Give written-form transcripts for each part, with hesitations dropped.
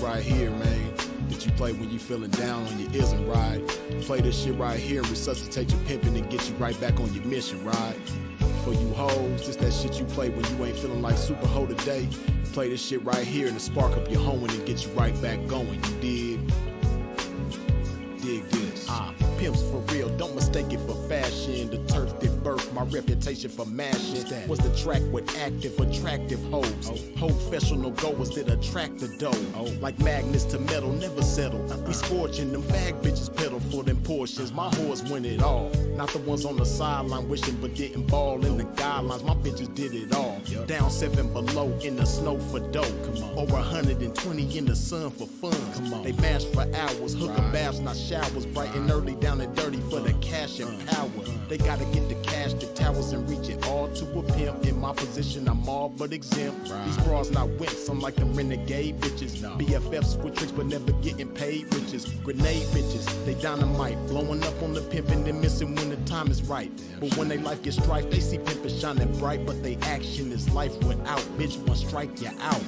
right here, man, that you play when you feeling down on your isn't right. Play this shit right here and resuscitate your pimping and get you right back on your mission, right? For you hoes, this that shit you play when you ain't feeling like super hoe today. Play this shit right here and to spark up your hoeing and get you right back going, you dig? Dig this. Pimps for real, don't mistake it for fashion. The turf that birthed my reputation for mashing was the track with active, attractive hoes. Professional goers that attract the dough. Like magnets to metal, never settle. We scorching them fag bitches pedal for them portions. My whores win it all. Not the ones on the sideline wishing but didn't ball in the guidelines. My bitches did it all. Down 7 below in the snow for dough. Over 120 in the sun for fun. They mash for hours, hooker baths, not showers. Bright and early, down and dirty for the cash and power. They gotta get the cash, the towers, and reach it all to a pimp. In my position, I'm all but exempt. These bras not wimps, I'm like them renegade bitches. BFFs with tricks but never getting paid riches. Grenade bitches, they dynamite, blowing up on the pimpin' and missing when the time is right. But when they life gets strife, they see pimpin' shining bright, but they action is life without. Bitch, one strike you out.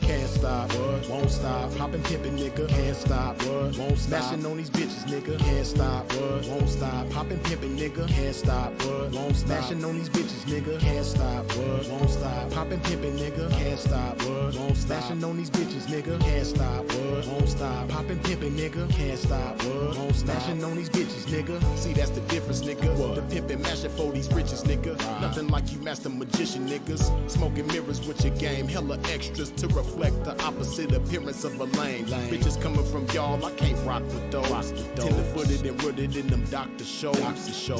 Can't stop, won't stop. Poppin' pimpin' nigga, can't stop, won't stop. Smashing on these bitches, nigga, can't stop, won't stop. Poppin' pimpin' nigga, can't stop, won't stop. Smashing on these bitches, nigga, can't stop, won't stop. Poppin' pimpin' nigga, can't stop, won't stop. Smashing on these bitches, nigga, can't stop, won't stop. Poppin' pimpin' nigga, can't stop, won't stop. Smashing on these bitches, nigga. See, that's the difference, nigga. The pimpin' mashing for these riches, nigga. Nothing like you master magician niggas. Smoking mirrors with your game, hella extras to reflect the opposite appearance of a lame. Bitches coming from y'all, I can't rock with those. Tender-footed and rooted in them doctor shows.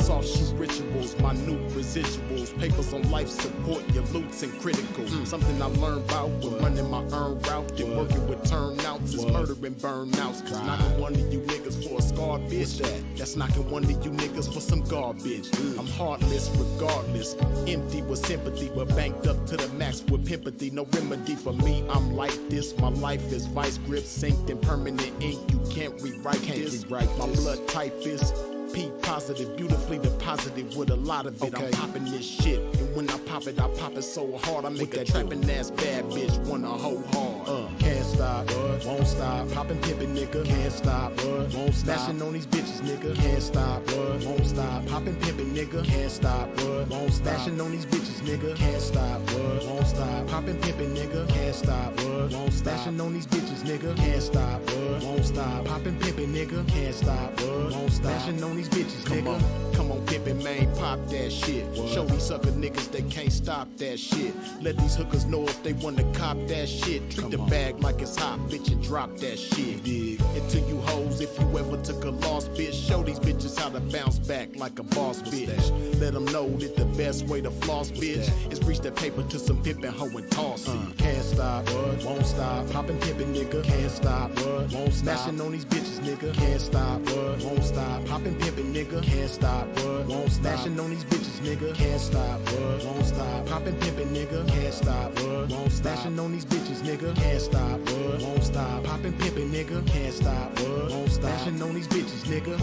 Soft shoe rituals, minute residuals. Papers on life support, your loots and critical. Something I learned about when running my earned route and working with turnouts is murdering burnouts. Cause knocking one of you niggas for a scarred bitch, that's knocking one of you niggas for some garbage. I'm heartless regardless, empty with sympathy, but banked up to the max with pimpathy. No remedy for me, I'm like this. My life is vice grip, synced in permanent ink. You can't rewrite this. My blood type is P positive, beautifully deposited with a lot of it. I'm popping this shit, and when I pop it so hard I make a trapping ass bad bitch wanna hoe hard. Can't stop, won't stop. Poppin' pimpin' nigga, can't stop, won't stop. Smashing on these bitches, nigga, can't stop, won't stop. Poppin' pimpin' nigga, can't stop, won't stop. Smashing on these bitches, nigga, can't stop, won't stop. Poppin' pimpin' nigga, can't stop, won't stop. Smashing on these bitches, nigga, can't stop, won't stop. Poppin' pimpin' nigga, can't stop, won't stop. Smashing on these bitches, nigga. Come on, pimpin' man, pop that shit. Show these sucker niggas they can't stop that shit. Let these hookers know if they wanna cop that shit. Treat the bag like it's hot, bitch, and drop that shit. And to you hoes, if you ever took a loss, bitch, show these bitches how to bounce back like a boss, bitch. Let them know that the best way to floss, bitch, is reach that paper to some pimpin' hoe and toss it. Can't stop, won't stop. Poppin' pimpin' nigga, can't stop, won't stop. Smashing on these bitches, nigga, can't stop, won't stop. Poppin' pimpin' nigga, can't stop, won't stop. Smashing on these bitches, nigga, can't stop, won't stop. Poppin' pimpin' nigga, can't stop, won't stop. Smashing on these bitches, nigga, can't stop, won't stop. Poppin' pimpin' nigga, can't stop, won't stop. Smashing on these bitches, nigga.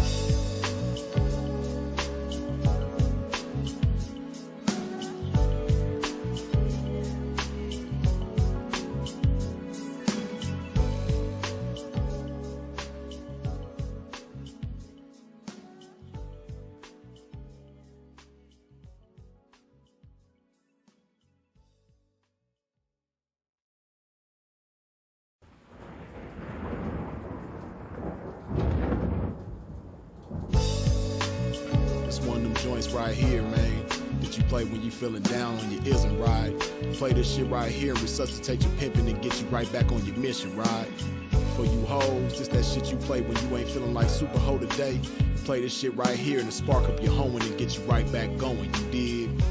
One of them joints right here, man, that you play when you feeling down on your isn't right. Play this shit right here and resuscitate your pimping and get you right back on your mission, right? For you hoes, this that shit you play when you ain't feeling like super hoe today. Play this shit right here and to spark up your hoeing and get you right back going, you dig?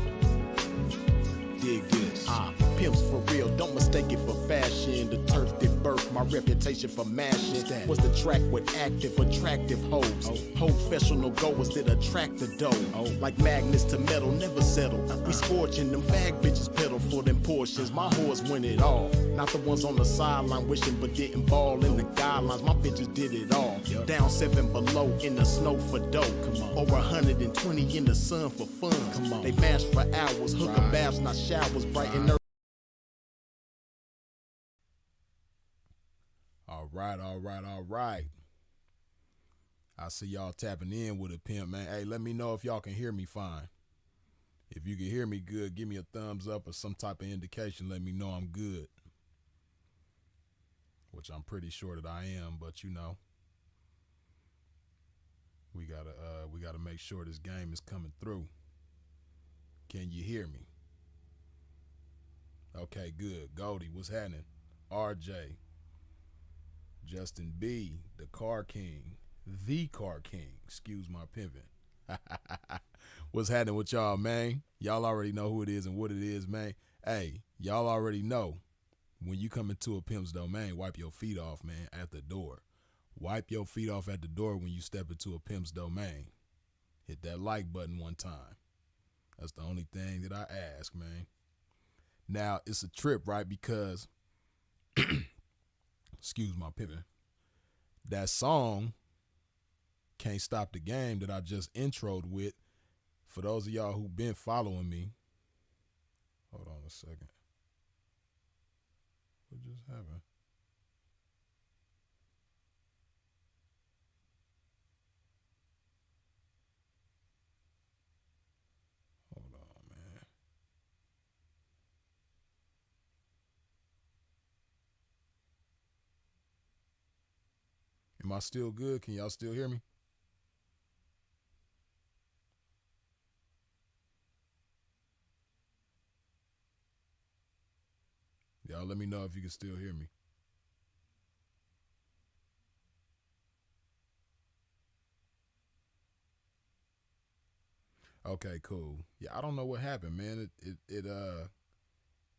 Dig this. Pimps for real, don't mistake it for fashion. The turf that birthed my reputation for mashing was the track with active, attractive hoes. Professional goers that attract the dough. Like magnets to metal, never settle. We scorching them fag bitches pedal for them portions. My whores win it all. Not the ones on the sideline wishing but didn't ball in the guidelines. My bitches did it all. Down 7 below in the snow for dough. Over 120 in the sun for fun. They mash for hours, hooker baths, not showers. Bright and early. All right, all right, all right. I see y'all tapping in with a pimp, man. Hey, let me know if y'all can hear me fine. If you can hear me good, give me a thumbs up or some type of indication. Let me know I'm good. Which I'm pretty sure that I am, but you know, we gotta make sure this game is coming through. Can you hear me? Okay, good. Goldie, what's happening? RJ, Justin B, the Car King, excuse my pimping. What's happening with y'all, man? Y'all already know who it is and what it is, man. Hey, y'all already know when you come into a pimp's domain, wipe your feet off, man, at the door. Wipe your feet off at the door when you step into a pimp's domain. Hit that like button one time. That's the only thing that I ask, man. Now, it's a trip, right? Because, excuse my pimping, that song, Can't Stop the Game, that I just introed with, for those of y'all who've been following me, hold on a second. What just happened? Hold on, man. Am I still good? Can y'all still hear me? Y'all let me know if you can still hear me. Okay, cool. Yeah, I don't know what happened, man.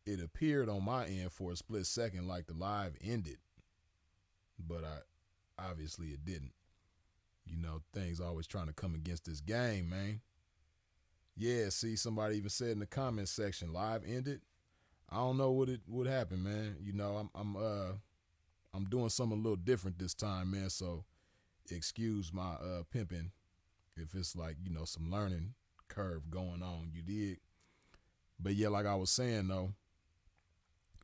It appeared on my end for a split second like the live ended, but I obviously it didn't. You know, things always trying to come against this game, man. Yeah, see, somebody even said in the comment section, live ended. I don't know what happened, man. You know, I'm doing something a little different this time, man. So excuse my pimping if it's like, you know, some learning curve going on. You dig? But yeah, like I was saying though,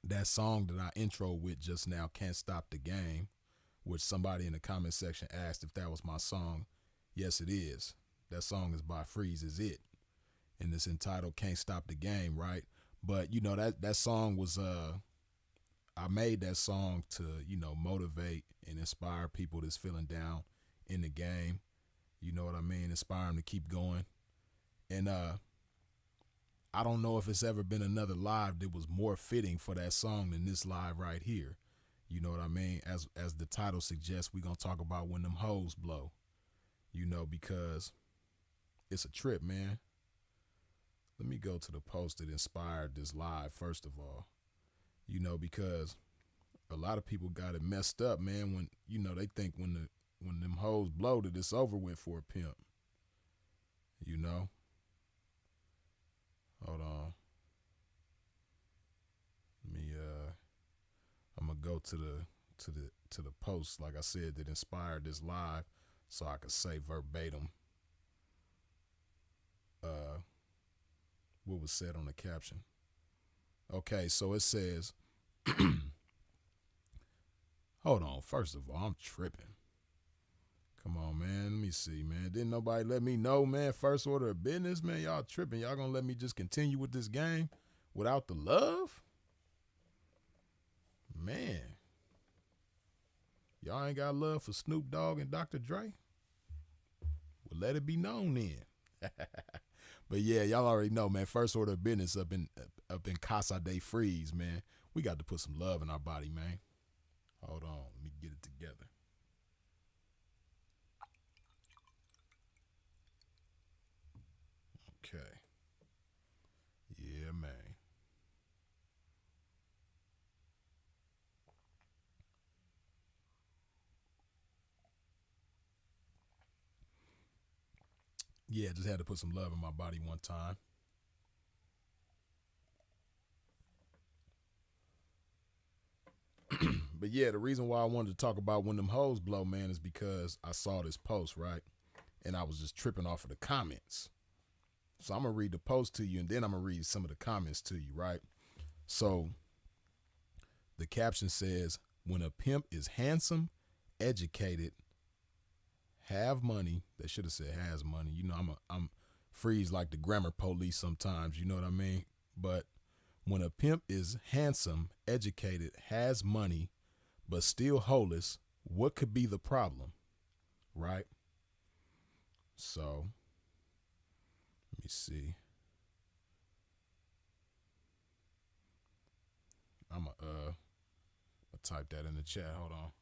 that song that I intro with just now, Can't Stop the Game, which somebody in the comment section asked if that was my song. Yes, it is. That song is by Freeze Is It, and it's entitled Can't Stop the Game, right? But you know, that song was I made that song to, you know, motivate and inspire people that's feeling down in the game. You know what I mean? Inspire them to keep going. And I don't know if it's ever been another live that was more fitting for that song than this live right here. You know what I mean? As the title suggests, we're gonna talk about when them hoes blow. You know, because it's a trip, man. Let me go to the post that inspired this live first of all. You know, because a lot of people got it messed up, man, when, you know, they think when them hoes blow that it's over with for a pimp. You know? Hold on. Let me I'm gonna go to the post, like I said, that inspired this live, so I could say verbatim what was said on the caption. Okay, so it says, hold on, first of all, I'm tripping. Come on, man, let me see, man. Didn't nobody let me know, man? First order of business, man. Y'all tripping. Y'all gonna let me just continue with this game without the love? Man. Y'all ain't got love for Snoop Dogg and Dr. Dre? Well, let it be known then. But yeah, y'all already know, man. First order of business up in Casa de Freeze, man. We got to put some love in our body, man. Hold on, let me get it together. Okay. Yeah, man. Yeah, just had to put some love in my body one time. But yeah, the reason why I wanted to talk about when them hoes blow, man, is because I saw this post, right? And I was just tripping off of the comments. So I'm going to read the post to you, and then I'm going to read some of the comments to you, right? So the caption says, When a pimp is handsome, educated, have money, they should have said has money. You know, I'm freeze like the grammar police sometimes, you know what I mean? But when a pimp is handsome, educated, has money, but still holeless, what could be the problem? Right? So, let me see. I'm gonna type that in the chat. Hold on.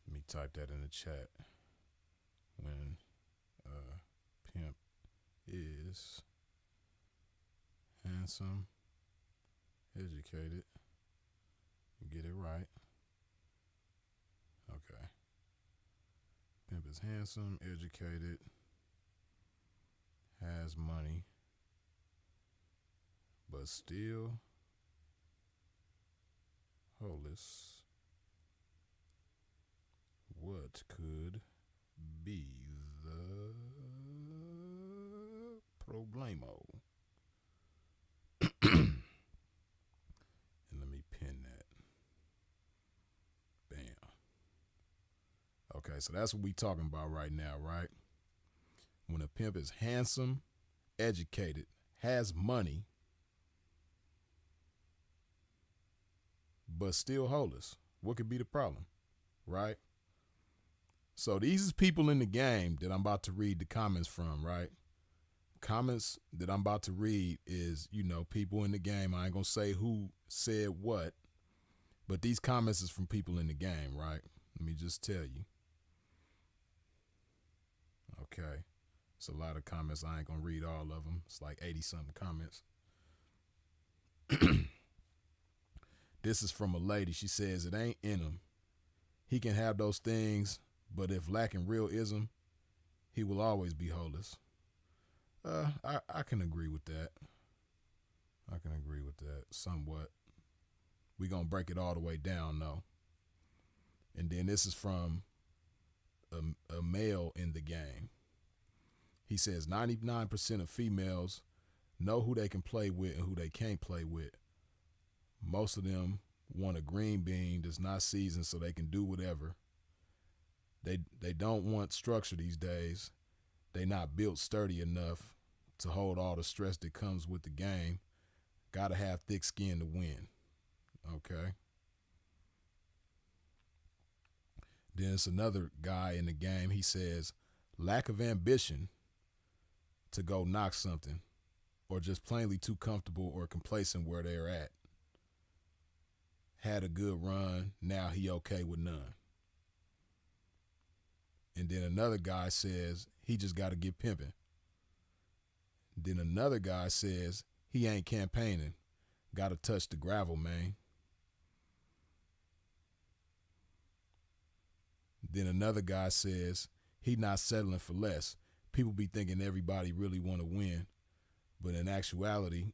Let me type that in the chat. When pimp is handsome, educated, get it right. Okay. Pimp is handsome, educated, has money, but still holeless. What could be the problemo? And let me pin that. Bam. Okay, so that's what we talking about right now, right? When a pimp is handsome, educated, has money, but still holeless, what could be the problem, right? So these is people in the game that I'm about to read the comments from, right? Comments that I'm about to read is, you know, people in the game. I ain't gonna say who said what, but these comments is from people in the game, right? Let me just tell you. Okay. It's a lot of comments. I ain't gonna read all of them. It's like 80-something comments. This is from a lady. She says it ain't in him. He can have those things, but if lacking realism, he will always be holeless. I can agree with that. I can agree with that somewhat. We gonna break it all the way down though. And then this is from a male in the game. He says 99% of females know who they can play with and who they can't play with. Most of them want a green bean that's not seasoned so they can do whatever. They don't want structure these days. They not built sturdy enough to hold all the stress that comes with the game. Gotta have thick skin to win. Okay. Then it's another guy in the game. He says lack of ambition to go knock something, or just plainly too comfortable or complacent where they're at. Had a good run, now he okay with none. And then another guy says he just got to get pimping. Then another guy says he ain't campaigning, got to touch the gravel, man. Then another guy says he not settling for less. People be thinking everybody really want to win, but in actuality,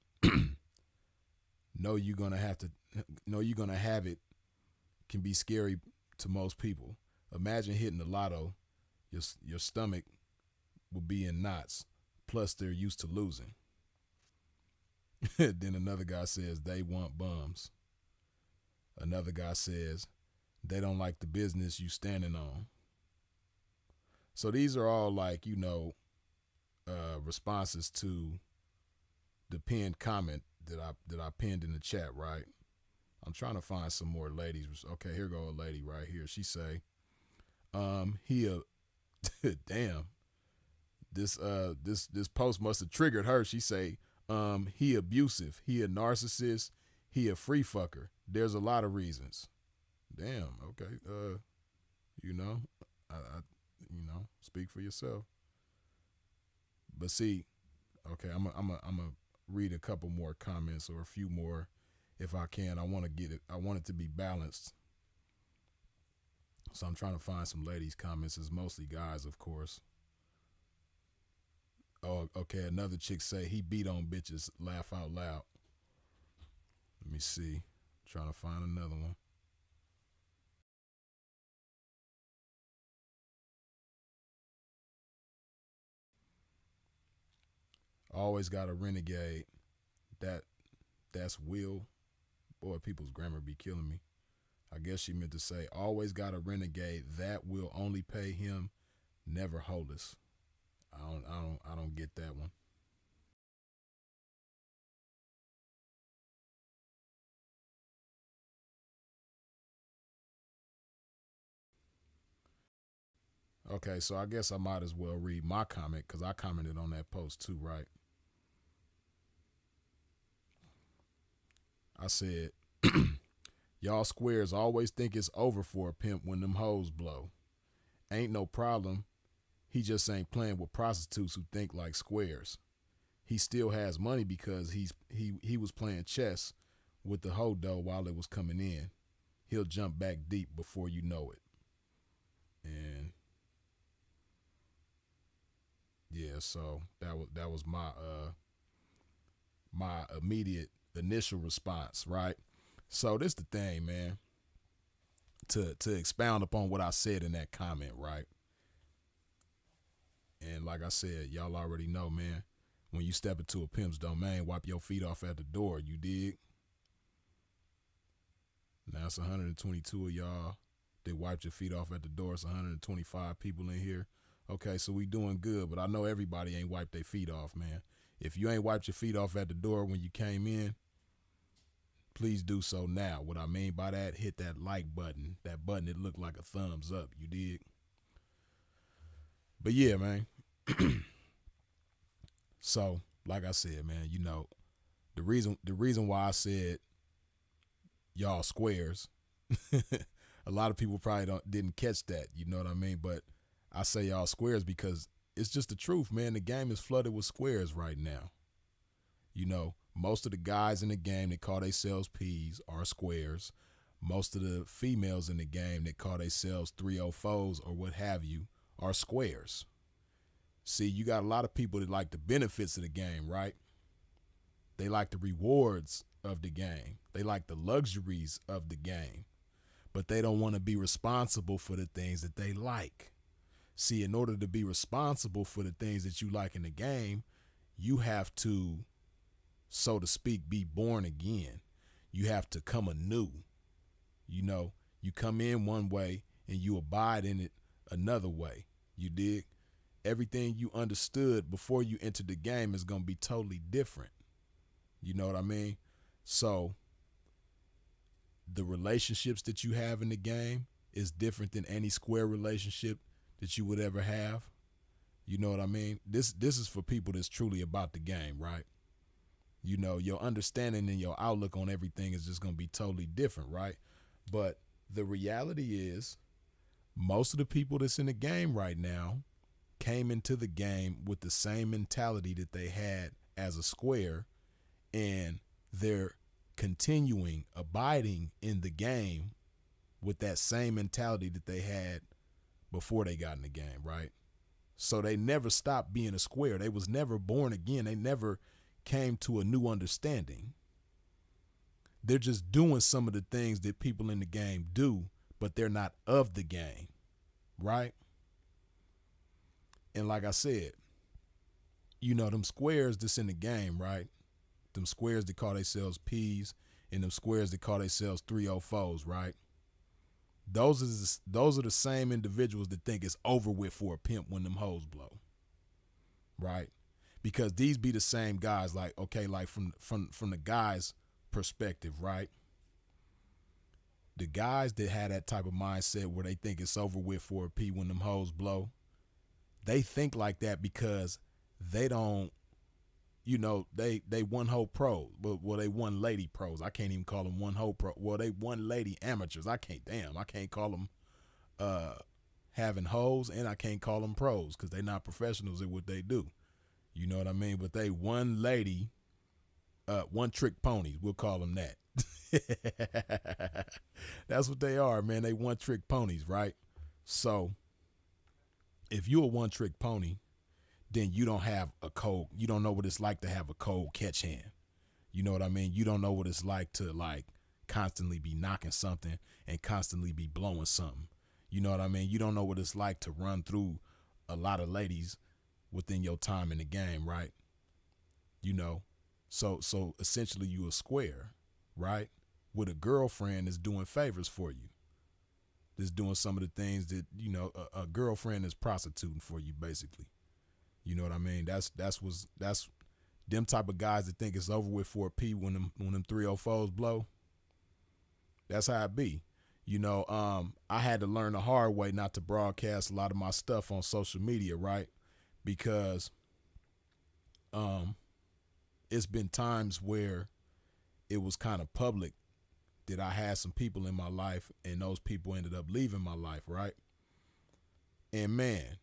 know you're gonna have it can be scary to most people. Imagine hitting the lotto, your stomach will be in knots. Plus, they're used to losing. Then another guy says they want bums. Another guy says they don't like the business you standing on. So these are all like, you know, responses to the pinned comment that I pinned in the chat, right? I'm trying to find some more ladies. Okay, here go a lady right here. She say, damn, this post must have triggered her. She say, he abusive, he a narcissist, he a free fucker. There's a lot of reasons. Damn, okay. You know, I speak for yourself. But see, okay, I'm a read a couple more comments or a few more if I can. I want it to be balanced. So I'm trying to find some ladies' comments. It's mostly guys, of course. Oh, okay. Another chick say he beat on bitches. Laugh out loud. Let me see. Trying to find another one. Always got a renegade. That's Will. Boy, people's grammar be killing me. I guess she meant to say, always got a renegade that will only pay him, never hold us. I don't get that one. Okay, so I guess I might as well read my comment because I commented on that post too, right? I said, y'all squares always think it's over for a pimp when them hoes blow. Ain't no problem. He just ain't playing with prostitutes who think like squares. He still has money because he was playing chess with the hoe dough while it was coming in. He'll jump back deep before you know it. And yeah, so that was my immediate initial response, right? So this the thing, man. To expound upon what I said in that comment, right? And like I said, y'all already know, man. When you step into a pimp's domain, wipe your feet off at the door. You dig? Now it's 122 of y'all that wiped your feet off at the door. It's 125 people in here. Okay, so we doing good, but I know everybody ain't wiped their feet off, man. If you ain't wiped your feet off at the door when you came in, please do so now. What I mean by that, hit that like button. That button, it looked like a thumbs up. You dig? But yeah, man. So, like I said, man, the reason why I said y'all squares, a lot of people probably didn't catch that. You know what I mean? But I say y'all squares because it's just the truth, man. The game is flooded with squares right now. Most of the guys in the game that call themselves P's are squares. Most of the females in the game that call themselves 304's or what have you are squares. See, you got a lot of people that like the benefits of the game, right? They like the rewards of the game. They like the luxuries of the game. But they don't want to be responsible for the things that they like. See, in order to be responsible for the things that you like in the game, you have to, so to speak, be born again. You have to come anew. You come in one way and you abide in it another way. You dig? Everything you understood before you entered the game is going to be totally different. You know what I mean? So the relationships that you have in the game is different than any square relationship that you would ever have. You know what I mean? This is for people that's truly about the game, right? Your understanding and your outlook on everything is just going to be totally different, right? But the reality is most of the people that's in the game right now came into the game with the same mentality that they had as a square, and they're abiding in the game with that same mentality that they had before they got in the game, right? So they never stopped being a square. They was never born again. They never came to a new understanding. They're just doing some of the things that people in the game do, but they're not of the game, right? And like I said, them squares that's in the game, right? Them squares that call themselves P's and them squares that call themselves 304's, right? Those are the same individuals that think it's over with for a pimp when them hoes blow, right? Because these be the same guys, like, okay, like from the guys' perspective, right? The guys that had that type of mindset where they think it's over with for a P when them hoes blow, they think like that because they don't, they one hoe pros, but they one lady pros. I can't even call them one hoe pro. Well, they one lady amateurs. I can't call them having hoes, and I can't call them pros because they're not professionals at what they do. You know what I mean? But they one lady, one trick ponies. We'll call them that. That's what they are, man. They one trick ponies, right? So if you're a one trick pony, then you don't have a cold. You don't know what it's like to have a cold catch hand. You know what I mean? You don't know what it's like to constantly be knocking something and constantly be blowing something. You know what I mean? You don't know what it's like to run through a lot of ladies within your time in the game, right? So essentially you a square, right? with a girlfriend that's doing favors for you. That's doing some of the things that, you know, a girlfriend is prostituting for you, basically. You know what I mean? That's them type of guys that think it's over with for a P when them 304's blow. That's how it be. You know, I had to learn the hard way not to broadcast a lot of my stuff on social media, right? Because it's been times where it was kind of public that I had some people in my life and those people ended up leaving my life, right? And man,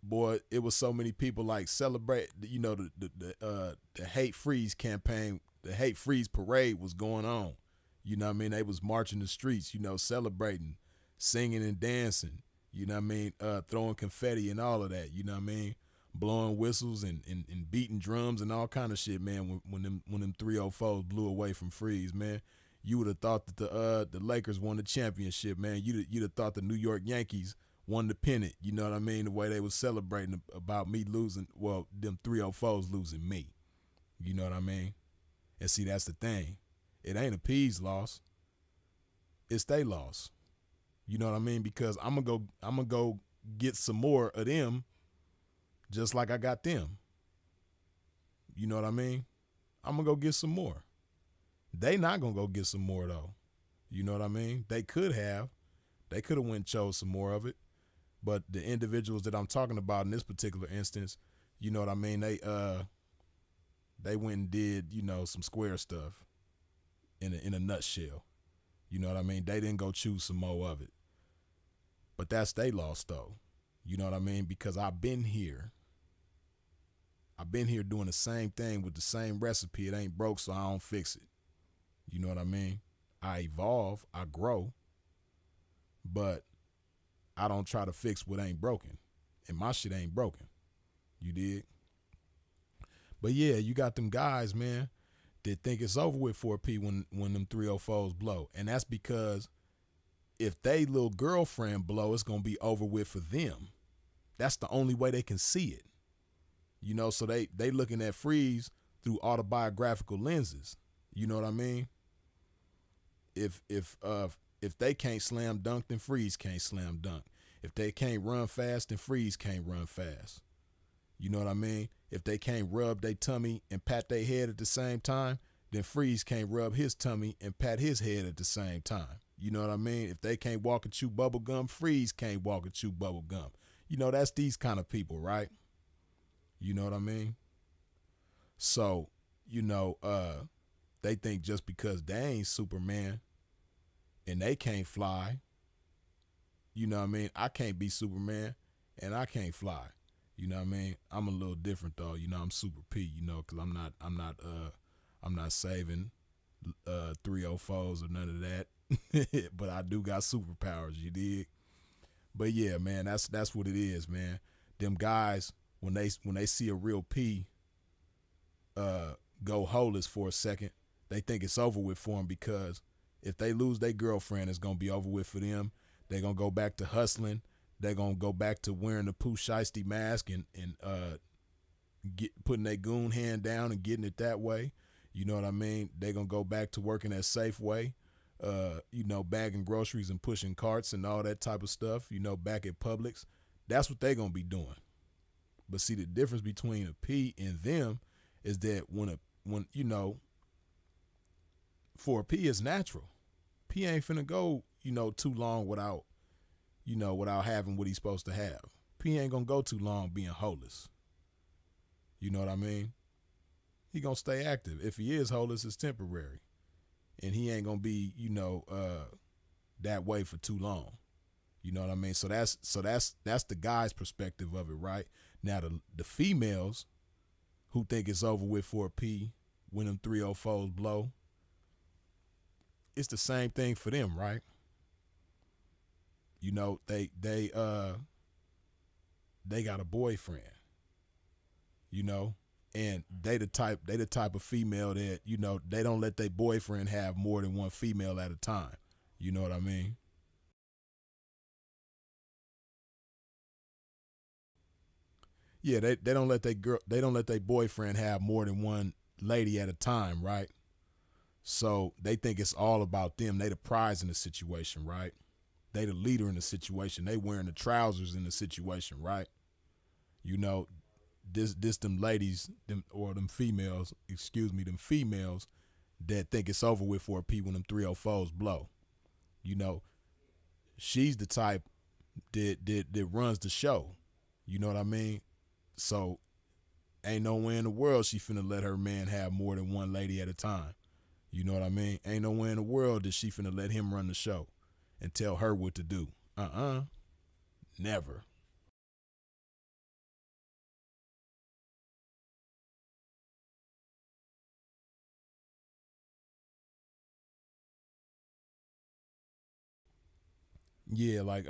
boy, it was so many people like celebrate, you know, the Hate Freeze campaign, the Hate Freeze parade was going on. You know what I mean? They was marching the streets, you know, celebrating, singing and dancing, you know what I mean? Throwing confetti and all of that, you know what I mean? Blowing whistles and beating drums and all kind of shit, man, when them 304's blew away from Freeze, man. You would have thought that the Lakers won the championship, man. You'd have thought the New York Yankees won the pennant, you know what I mean? The way they was celebrating about me losing, well, them 304's losing me. You know what I mean? And see, that's the thing. It ain't a P's loss. It's they loss. You know what I mean? Because I'm gonna go get some more of them just like I got them. You know what I mean? I'm gonna go get some more. They not gonna go get some more though. You know what I mean? They could have. They could have went and chose some more of it. But the individuals that I'm talking about in this particular instance, you know what I mean? They went and did, you know, some square stuff in a nutshell. You know what I mean? They didn't go choose some more of it. But that's they lost though. You know what I mean? Because I've been here. I've been here doing the same thing with the same recipe. It ain't broke, so I don't fix it. You know what I mean? I evolve, I grow, but I don't try to fix what ain't broken. And my shit ain't broken. You dig? But yeah, you got them guys, man, that think it's over with 4P when them 304's blow. And that's because if they little girlfriend blow, it's going to be over with for them. That's the only way they can see it. You know, so they looking at Freeze through autobiographical lenses. You know what I mean? If they can't slam dunk, then Freeze can't slam dunk. If they can't run fast, then Freeze can't run fast. You know what I mean? If they can't rub their tummy and pat their head at the same time, then Freeze can't rub his tummy and pat his head at the same time. You know what I mean? If they can't walk and chew bubble gum, Freeze can't walk and chew bubble gum. You know, that's these kind of people, right? You know what I mean? So, you know, they think just because they ain't Superman and they can't fly, you know what I mean? I can't be Superman and I can't fly. You know what I mean? I'm a little different though. You know, I'm Super P, you know, cause I'm not saving 304's or none of that. But I do got superpowers, you dig? But yeah, man, that's what it is, man. Them guys, when they see a real P go holeless for a second, they think it's over with for them, because if they lose their girlfriend, it's gonna be over with for them. They're gonna go back to hustling. They're gonna go back to wearing the Pooh Shiesty mask and putting their goon hand down and getting it that way. You know what I mean? They're gonna go back to working at Safeway, you know, bagging groceries and pushing carts and all that type of stuff, you know, back at Publix. That's what they're gonna be doing. But see, the difference between a P and them is that when you know, for a P it's natural. P ain't finna go, you know, too long without having what he's supposed to have. P ain't gonna go too long being holeless. You know what I mean? He gonna stay active. If he is holeless, it's temporary. And he ain't gonna be, you know, that way for too long. You know what I mean? So that's the guy's perspective of it, right? Now the females who think it's over with for a P when them 304's blow, it's the same thing for them, right? You know, they got a boyfriend, you know, and they the type of female that, you know, they don't let their boyfriend have more than one female at a time. You know what I mean? Yeah, they don't let their boyfriend have more than one lady at a time, right? So they think it's all about them. They the prize in the situation, right? They the leader in the situation. They wearing the trousers in the situation, right? You know, this them ladies, them females, excuse me, them females that think it's over with for a P when them 304's blow. You know, she's the type that runs the show. You know what I mean? So ain't no way in the world she finna let her man have more than one lady at a time. You know what I mean? Ain't no way in the world that she finna let him run the show and tell her what to do. Never. Yeah, like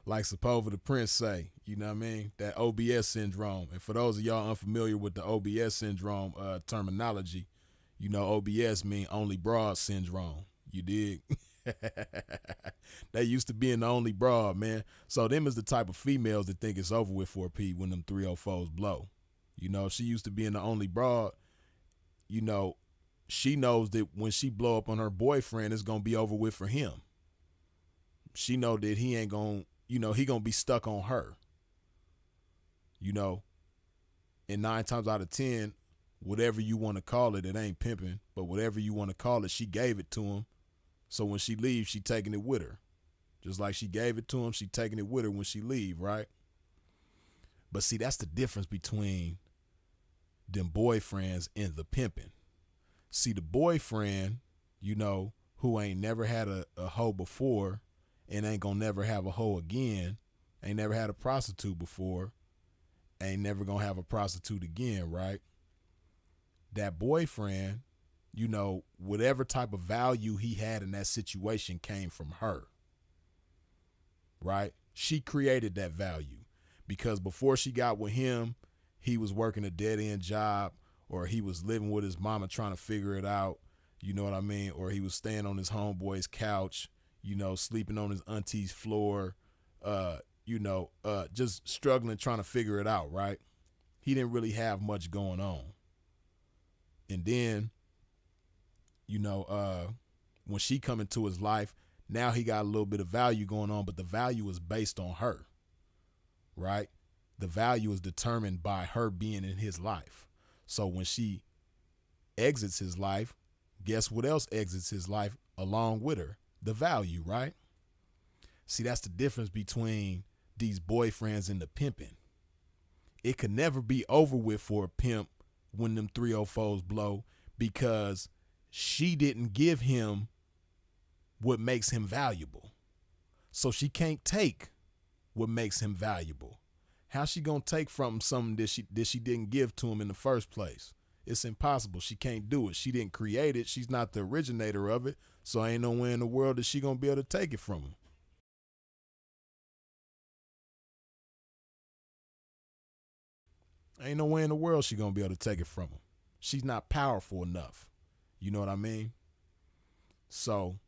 like Sepulveda the Prince say, you know what I mean? That OBS syndrome. And for those of y'all unfamiliar with the OBS syndrome terminology, you know OBS mean only broad syndrome. You dig? They used to be in the only broad, man. So them is the type of females that think it's over with for a P when them 304's blow. You know, she used to be in the only broad, you know, she knows that when she blow up on her boyfriend, it's gonna be over with for him. She know that he ain't gonna, you know, he gonna be stuck on her. You know, and 9 times out of 10, whatever you want to call it, it ain't pimping, but whatever you want to call it, she gave it to him. So when she leaves, she taking it with her. Just like she gave it to him, she taking it with her when she leave, right? But see, that's the difference between them boyfriends and the pimping. See, the boyfriend, you know, who ain't never had a hoe before and ain't gonna never have a hoe again, ain't never had a prostitute before, ain't never gonna have a prostitute again, right? That boyfriend, you know, whatever type of value he had in that situation came from her, right? She created that value because before she got with him, he was working a dead end job or he was living with his mama trying to figure it out, you know what I mean? Or he was staying on his homeboy's couch, you know, sleeping on his auntie's floor, just struggling, trying to figure it out, right? He didn't really have much going on. And then, you know, when she come into his life, now he got a little bit of value going on, but the value is based on her, right? The value is determined by her being in his life. So when she exits his life, guess what else exits his life along with her? The value, right? See, that's the difference between these boyfriends and the pimping. It could never be over with for a pimp when them 304's blow because she didn't give him what makes him valuable. So she can't take what makes him valuable. How's she gonna take from something that she didn't give to him in the first place? It's impossible. She can't do it. She didn't create it. She's not the originator of it. So ain't no way in the world that she gonna be able to take it from him. Ain't no way in the world she gonna be able to take it from him. She's not powerful enough. You know what I mean? So,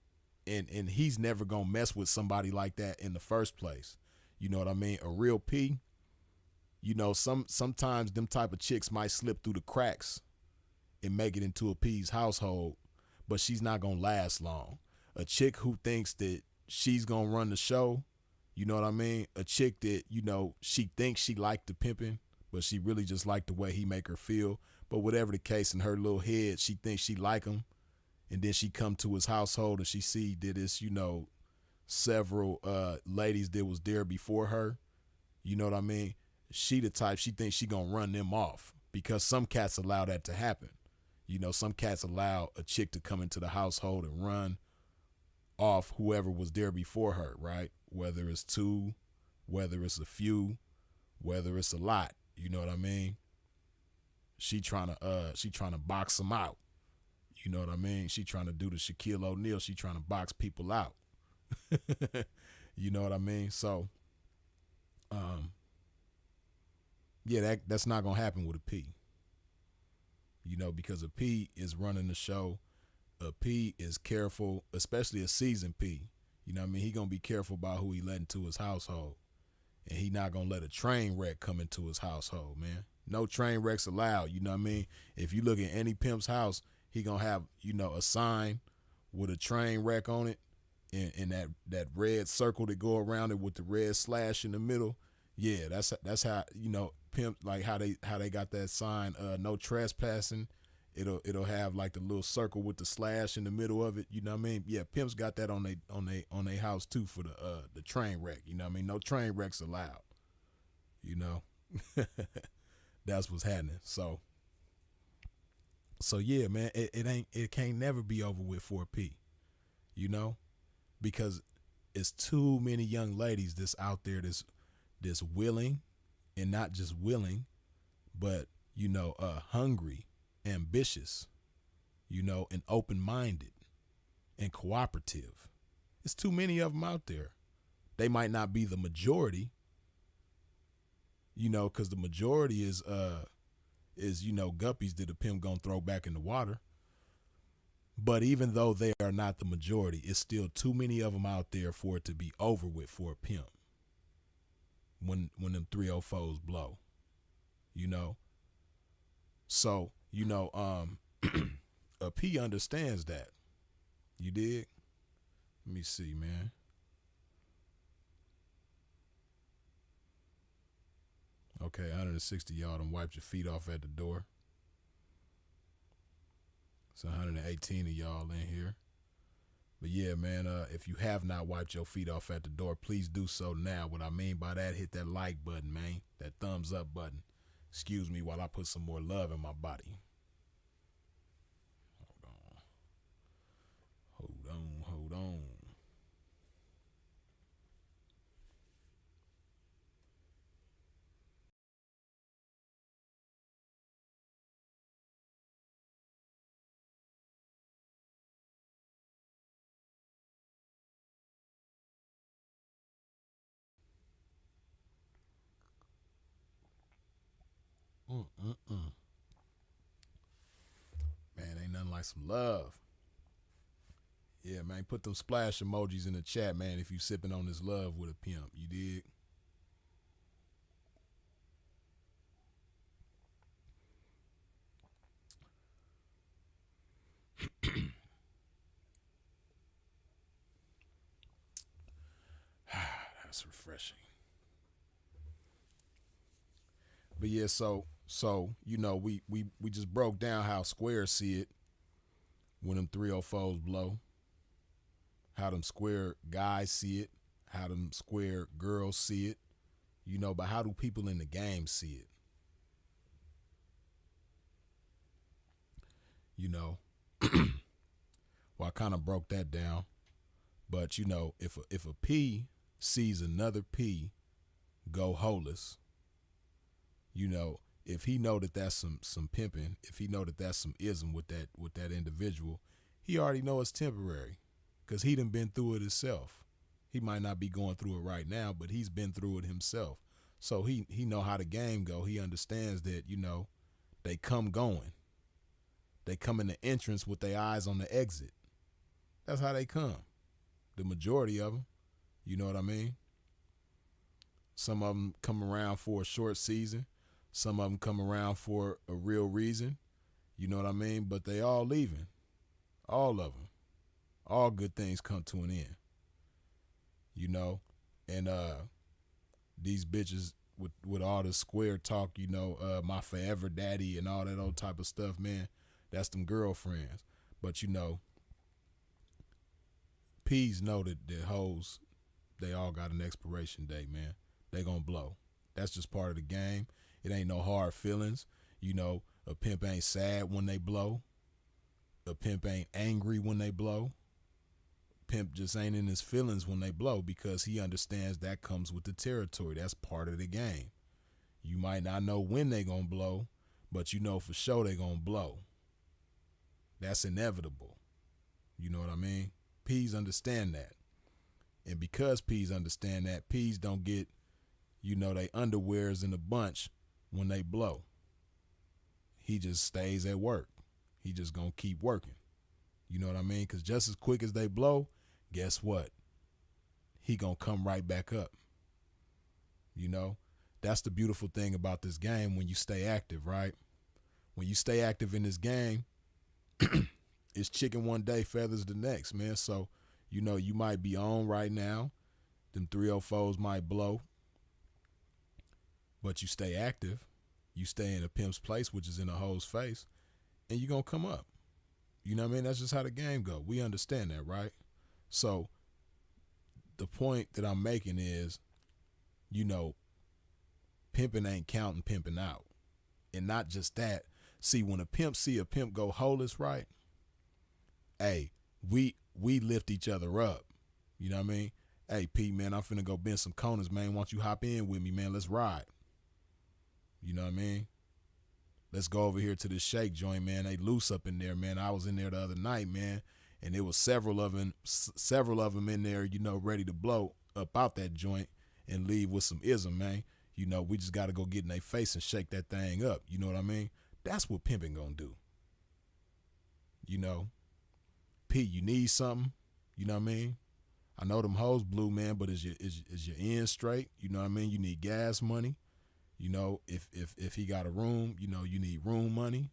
and he's never gonna mess with somebody like that in the first place. You know what I mean? A real P. You know, sometimes them type of chicks might slip through the cracks and make it into a P's household, but she's not gonna last long. A chick who thinks that she's gonna run the show, you know what I mean? A chick that, you know, she thinks she liked the pimping, but she really just liked the way he make her feel. But whatever the case, in her little head, she thinks she like him, and then she come to his household and she see that it's, you know, several ladies that was there before her. You know what I mean? She the type, she thinks she gonna run them off because some cats allow that to happen. You know, some cats allow a chick to come into the household and run off whoever was there before her, right? Whether it's two, whether it's a few, whether it's a lot. You know what I mean? She trying to box them out. You know what I mean? She trying to do the Shaquille O'Neal. She trying to box people out. You know what I mean? So, yeah, that's not gonna happen with a P. You know, because a P is running the show. A P is careful, especially a seasoned P. You know what I mean? He gonna be careful about who he let into his household. And he not gonna let a train wreck come into his household, man. No train wrecks allowed, you know what I mean? If you look at any pimp's house, He gonna have, a sign with a train wreck on it, and that red circle that go around it with the red slash in the middle. Yeah, that's how, pimp, like how they got that sign, no trespassing. It'll have like the little circle with the slash in the middle of it. You know what I mean? Yeah, pimps got that on they house too for the train wreck. You know what I mean? No train wrecks allowed. You know, that's what's happening. So yeah, man, it can't never be over with for a P. You know, because it's too many young ladies that's out there that's willing, and not just willing, but hungry, ambitious, and open-minded and cooperative. It's too many of them out there. They might not be the majority, because the majority is guppies that a pimp gonna throw back in the water. But even though they are not the majority, it's still too many of them out there for it to be over with for a pimp when them 304's blow. So, a P understands that. You dig? Let me see, man. Okay, 160 y'all done wiped your feet off at the door. It's 118 of y'all in here. But yeah, man, if you have not wiped your feet off at the door, please do so now. What I mean by that, hit that like button, man. That thumbs up button. Excuse me while I put some more love in my body. Hold on. Man, ain't nothing like some love. Yeah, man, put them splash emojis in the chat, man, if you sipping on this love with a pimp. You dig? That's refreshing. But yeah, so we just broke down how squares see it when them 304's blow, how them square guys see it, how them square girls see it, but how do people in the game see it? Well, I kind of broke that down, but if a P sees another P go holeless, if he know that that's some pimping, if he know that that's some ism with that individual, he already know it's temporary, because he done been through it himself. He might not be going through it right now, but he's been through it himself. So he know how the game go. He understands that, they come going. They come in the entrance with their eyes on the exit. That's how they come. The majority of them, you know what I mean? Some of them come around for a short season. Some of them come around for a real reason. You know what I mean? But they all leaving. All of them. All good things come to an end. And these bitches with all the square talk, my forever daddy and all that old type of stuff, man, that's them girlfriends. But P's know that hoes, they all got an expiration date, man. They gonna blow. That's just part of the game. It ain't no hard feelings. A pimp ain't sad when they blow. A pimp ain't angry when they blow. Pimp just ain't in his feelings when they blow, because he understands that comes with the territory. That's part of the game. You might not know when they gonna blow, but for sure they gonna blow. That's inevitable. You know what I mean? P's understand that. And because P's understand that, P's don't get, they underwears in a bunch when they blow. He just stays at work. He just gonna keep working. You know what I mean? Because just as quick as they blow, guess what? He gonna come right back up. That's the beautiful thing about this game when you stay active, right? When you stay active in this game, It's chicken one day, feathers the next, man. So, you might be on right now. Them 304's might blow, but you stay active. You stay in a pimp's place, which is in a hoe's face, and you're going to come up. You know what I mean? That's just how the game go. We understand that, right? So the point that I'm making is, pimping ain't counting pimping out. And not just that. See, when a pimp see a pimp go holeless, right? Hey, we lift each other up. You know what I mean? Hey, P, man, I'm finna go bend some corners, man. Why don't you hop in with me, man? Let's ride. You know what I mean? Let's go over here to this shake joint, man. They loose up in there, man. I was in there the other night, man, and there was several of them in there, ready to blow up out that joint and leave with some ism, man. We just got to go get in their face and shake that thing up. You know what I mean? That's what pimping gonna do. P, you need something. You know what I mean? I know them hoes blue, man, but is your end straight? You know what I mean? You need gas money. If he got a room, you need room money.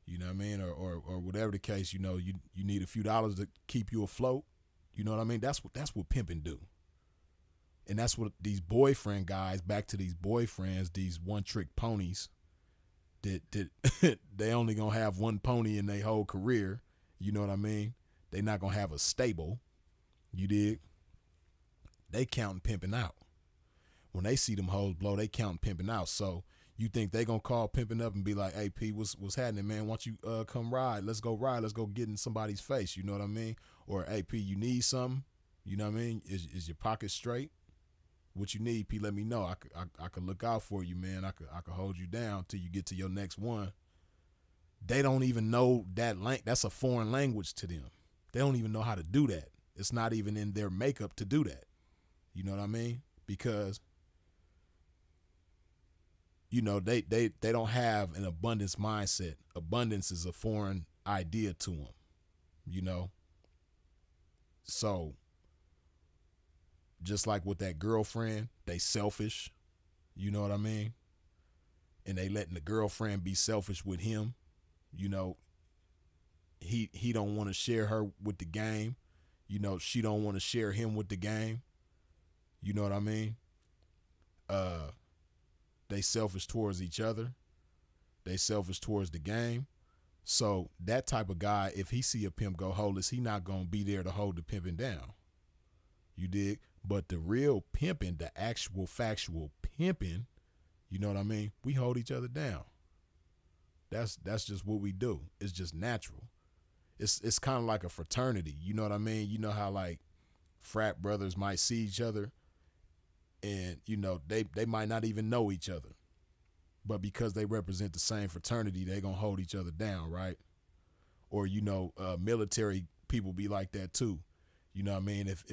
You know what I mean? Or whatever the case, you need a few dollars to keep you afloat. You know what I mean? That's what pimping do. And that's what these boyfriend guys, back to these boyfriends, these one-trick ponies, that they only gonna have one pony in their whole career. You know what I mean? They not gonna have a stable. You dig? They counting pimping out. When they see them hoes blow, they counting pimping out. So you think they gonna call pimping up and be like, "Hey P, what's happening, man? Why don't you come ride? Let's go ride. Let's go get in somebody's face." You know what I mean? Or, "Hey P, you need something? You know what I mean? Is your pocket straight? What you need, P? Let me know. I could look out for you, man. I could hold you down till you get to your next one." They don't even know that that's a foreign language to them. They don't even know how to do that. It's not even in their makeup to do that. You know what I mean? Because they don't have an abundance mindset. Abundance is a foreign idea to them. So just like with that girlfriend, they selfish. You know what I mean? And they letting the girlfriend be selfish with him. He don't want to share her with the game. She don't want to share him with the game. You know what I mean? They selfish towards each other. They selfish towards the game. So that type of guy, if he see a pimp go holeless, he not going to be there to hold the pimping down. You dig? But the real pimping, the actual factual pimping, you know what I mean? We hold each other down. That's just what we do. It's just natural. It's kind of like a fraternity. You know what I mean? You know how like frat brothers might see each other and, they might not even know each other. But because they represent the same fraternity, they going to hold each other down, right? Or, military people be like that too. You know what I mean? If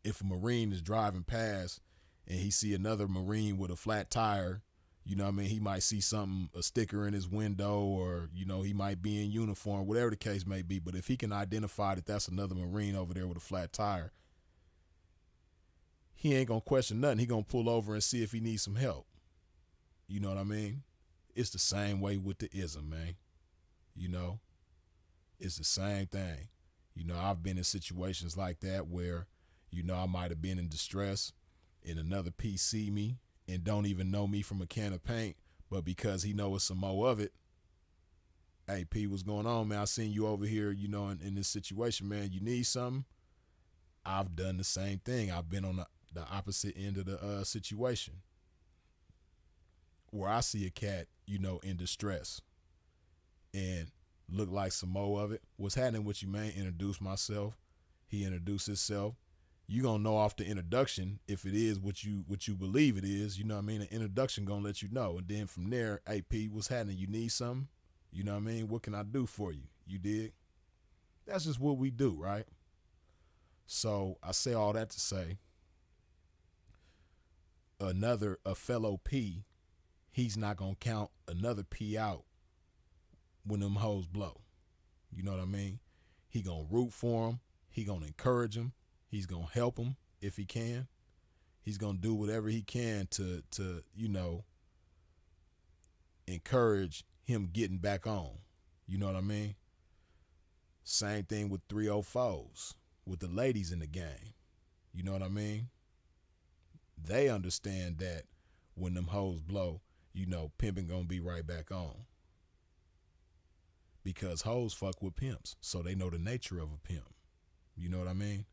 if a Marine is driving past and he see another Marine with a flat tire, you know what I mean? He might see a sticker in his window, or, he might be in uniform, whatever the case may be. But if he can identify that that's another Marine over there with a flat tire, he ain't going to question nothing. He going to pull over and see if he needs some help. You know what I mean? It's the same way with the ism, man. It's the same thing. I've been in situations like that where, I might have been in distress and another piece see me and don't even know me from a can of paint, but because he knows some more of it, "Hey P, what's going on, man? I seen you over here, in this situation, man. You need something?" I've done the same thing. I've been on the opposite end of the situation where I see a cat, in distress and look like some more of it. "What's happening with you, man?" Introduce myself. He introduced himself. You gonna know off the introduction if it is what you believe it is. You know what I mean? An introduction gonna let you know. And then from there, "Hey P, what's happening? You need something? You know what I mean? What can I do for you?" You dig? That's just what we do, right? So I say all that to say, a fellow P, he's not gonna count another P out when them hoes blow. You know what I mean? He gonna root for him. He gonna encourage him. He's gonna help him if he can. He's gonna do whatever he can to encourage him getting back on. You know what I mean? Same thing with 304's, with the ladies in the game. You know what I mean? They understand that when them hoes blow, pimping gonna be right back on. Because hoes fuck with pimps, so they know the nature of a pimp. You know what I mean?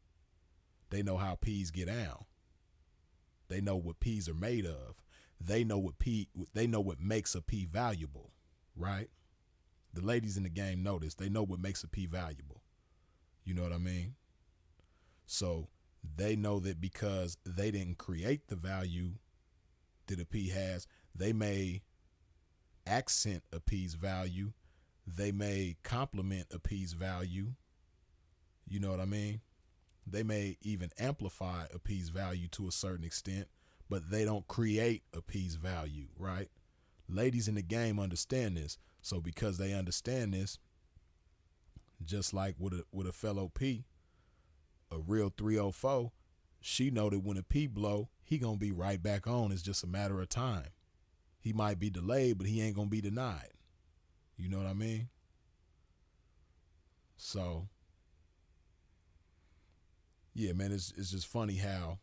They know how peas get down. They know what peas are made of. They know what makes a pea valuable, right? The ladies in the game know this. They know what makes a pea valuable. You know what I mean? So they know that because they didn't create the value that a pea has, they may accent a pea's value. They may complement a pea's value. You know what I mean? They may even amplify a piece value to a certain extent, but they don't create a piece value, right? Ladies in the game understand this. So because they understand this, just like with a fellow P, a real 304, she know that when a P blow, he gonna be right back on. It's just a matter of time. He might be delayed, but he ain't gonna be denied. You know what I mean? So yeah, man, it's just funny how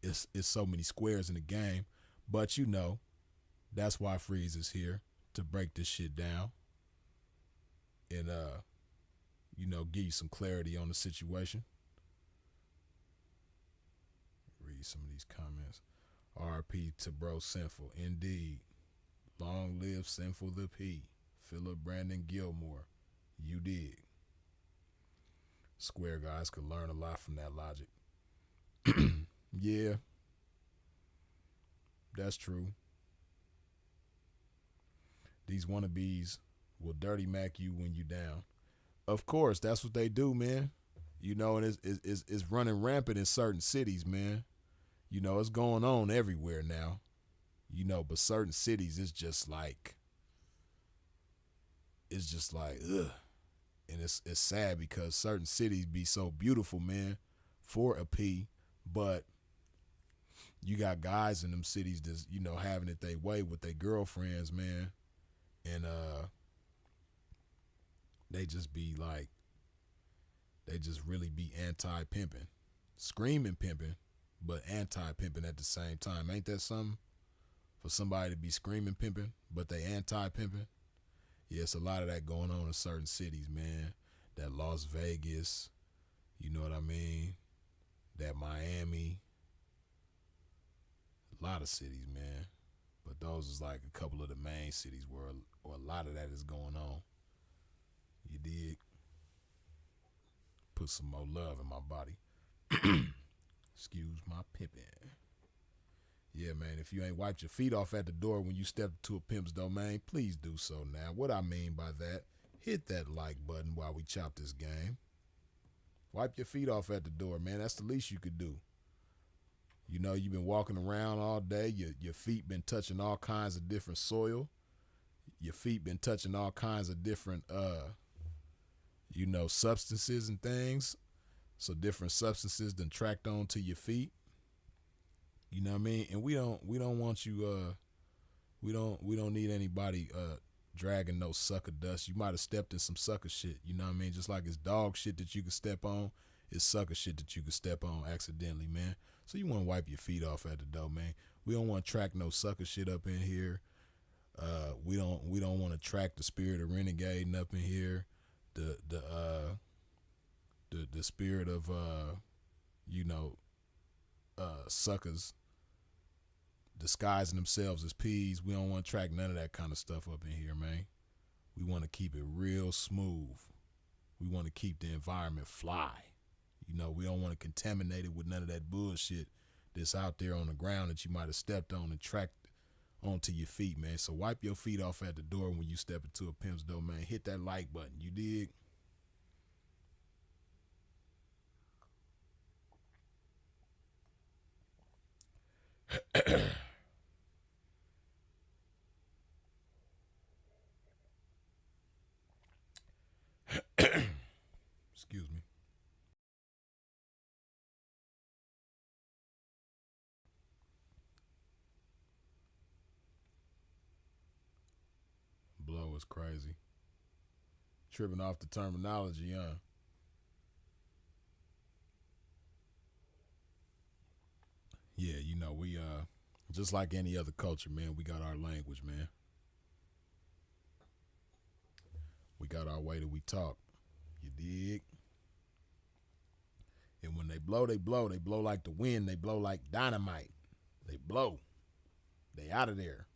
it's so many squares in the game. But that's why Freeze is here, to break this shit down and give you some clarity on the situation. Read some of these comments. RP to bro Sinful. Indeed. Long live Sinful the P. Philip Brandon Gilmore. You dig. Square guys could learn a lot from that logic. Yeah. That's true. These wannabes will dirty Mac you when you down. Of course, that's what they do, man. And it's running rampant in certain cities, man. It's going on everywhere now. But certain cities, it's just like, ugh. And it's sad because certain cities be so beautiful, man, for a P, but you got guys in them cities that's, having it their way with their girlfriends, man. And they just be like, they just really be anti-pimping. Screaming pimping, but anti-pimping at the same time. Ain't that something? For somebody to be screaming pimping, but they anti-pimping? Yeah, it's a lot of that going on in certain cities, man. That Las Vegas, you know what I mean? That Miami. A lot of cities, man. But those is like a couple of the main cities where a lot of that is going on. You dig? Put some more love in my body. Excuse my pimping. Yeah, man, if you ain't wiped your feet off at the door when you step to a pimp's domain, please do so now. What I mean by that, hit that like button while we chop this game. Wipe your feet off at the door, man. That's the least you could do. You've been walking around all day. Your feet been touching all kinds of different soil. Your feet been touching all kinds of different, substances and things. So different substances then tracked onto your feet. You know what I mean? And we don't want you, we don't need anybody dragging no sucker dust. You might have stepped in some sucker shit. You know what I mean? Just like it's dog shit that you can step on, it's sucker shit that you can step on accidentally, man. So you want to wipe your feet off at the door, man. We don't want to track no sucker shit up in here. We don't want to track the spirit of renegading up in here. The spirit of suckers disguising themselves as peas. We don't want to track none of that kind of stuff up in here, man. We want to keep it real smooth. We want to keep the environment fly. We don't want to contaminate it with none of that bullshit that's out there on the ground that you might have stepped on and tracked onto your feet, man. So wipe your feet off at the door when you step into a pimp's domain. Hit that like button. You dig? Excuse me. Blow is crazy. Tripping off the terminology, huh? Yeah, you know, we just like any other culture, man, we got our language, man. We got our way that we talk. You dig? And when they blow, they blow. They blow like the wind. They blow like dynamite. They blow. They out of there.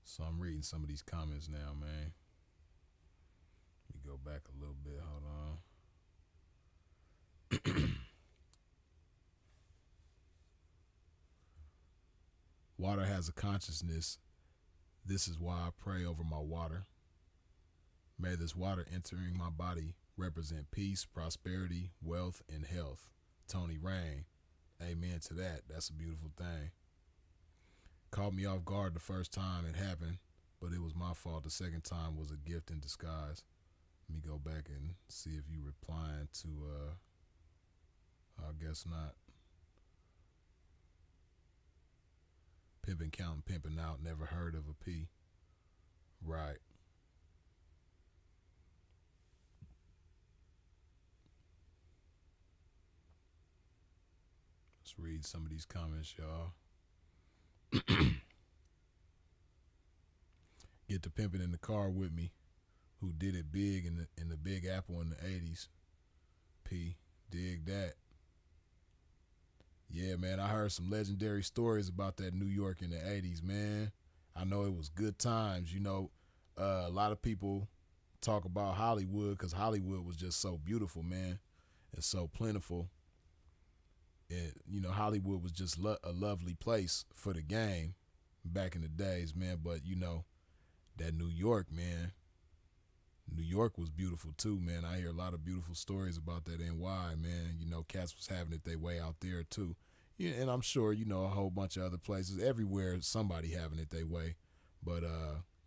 So I'm reading some of these comments now, man. Let me go back a little bit. Hold on. Water has a consciousness. This is why I pray over my water. May this water entering my body represent peace, prosperity, wealth, and health. Tony Rain. Amen to that. That's a beautiful thing. Caught me off guard the first time it happened, but it was my fault. The second time was a gift in disguise. Let me go back and see if you replying to, I guess not. Pimping, counting, pimping out, never heard of a P. Right. Let's read some of these comments, y'all. Get the pimping in the car with me. Who did it big in the Big Apple in the 80s. P. Dig that. Yeah, man, I heard some legendary stories about that New York in the 80s, man. I know it was good times. You know, a lot of people talk about Hollywood because Hollywood was just so beautiful, man, and so plentiful. And, you know, Hollywood was just a lovely place for the game back in the days, man. But, you know, that New York, man, New York was beautiful too, man. I hear a lot of beautiful stories about that NY, man. You know, cats was having it their way out there too. Yeah, and I'm sure, you know, a whole bunch of other places. Everywhere somebody having it their way. But,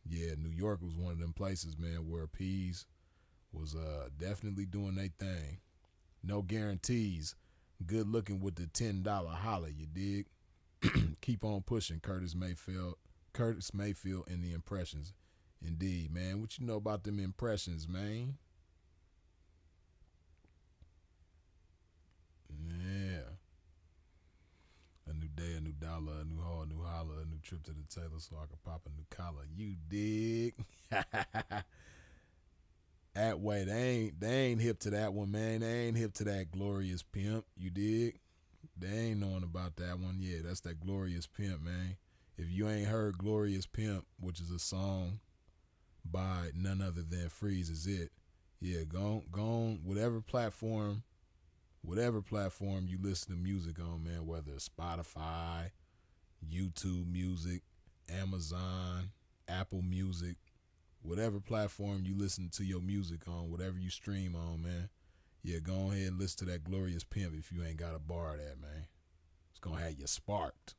yeah, New York was one of them places, man, where P's was definitely doing their thing. No guarantees. Good looking with the $10 holla, you dig? Keep on pushing, Curtis Mayfield in the Impressions. Indeed, man. What you know about them impressions, man? Yeah. A new day, a new dollar, a new haul, a new holla, a new trip to the tailor so I can pop a new collar. You dig? That way, they ain't hip to that one, man. They ain't hip to that Glorious Pimp. You dig? They ain't knowing about that one. Yeah, that's that Glorious Pimp, man. If you ain't heard Glorious Pimp, which is a song by none other than Freeze Is It, yeah, go on whatever platform you listen to music on, man, whether it's Spotify, YouTube Music, Amazon, Apple Music, whatever platform you listen to your music on, whatever you stream on, man, yeah, go ahead and listen to that Glorious Pimp if you ain't got a bar of that, man. It's going to have you sparked.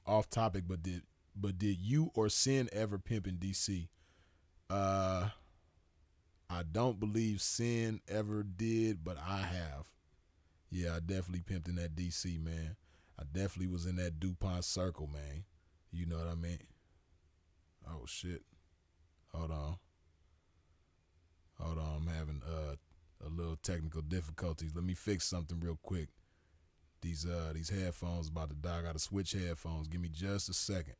Off topic, but did you or Sin ever pimp in DC? I don't believe Sin ever did, but I have. Yeah, I definitely pimped in that DC, man. I definitely was in that DuPont circle, man. You know what I mean? Oh, shit. Hold on. I'm having a little technical difficulties. Let me fix something real quick. These headphones about to die. I got to switch headphones. Give me just a second.